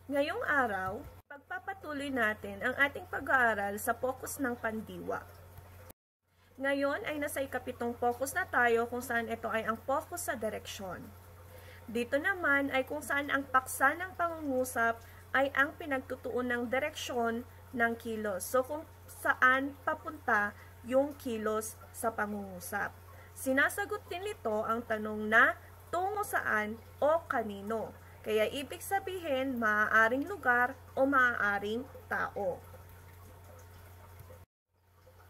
Ngayong araw, pagpapatuloy natin ang ating pag-aaral sa focus ng pandiwa. Ngayon ay nasa ikapitong focus na tayo kung saan ito ay ang focus sa direksyon. Dito naman ay kung saan ang paksa ng pangungusap ay ang pinagtutuon ng direksyon ng kilos. So kung saan papunta yung kilos sa pangungusap. Sinasagot din nito ang tanong na tungo saan o kanino. Kaya ibig sabihin, maaaring lugar o maaaring tao.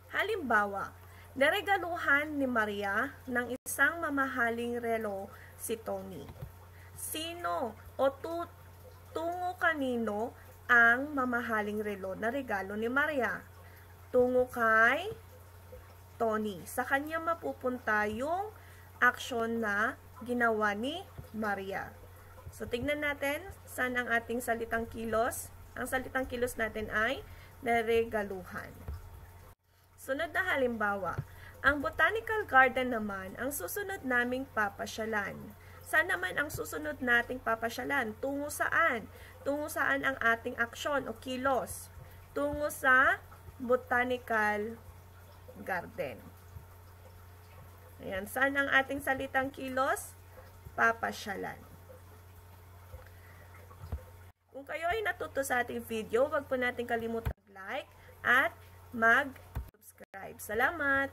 Halimbawa, naregaluhan ni Maria ng isang mamahaling relo si Tony. Sino o tungo kanino ang mamahaling relo na regalo ni Maria? Tungo kay Tony. Sa kanya mapupunta yung aksyon na ginawa ni Maria. So, tignan natin saan ang ating salitang kilos. Ang salitang kilos natin ay naregaluhan. Sunod na halimbawa, ang botanical garden naman ang susunod naming papasyalan. Saan naman ang susunod nating papasyalan? Tungo saan? Tungo saan ang ating aksyon o kilos? Tungo sa botanical garden. Ayan, saan ang ating salitang kilos? Papasyalan. Kung kayo ay natuto sa ating video, huwag po natin kalimutan mag-like at mag-subscribe. Salamat!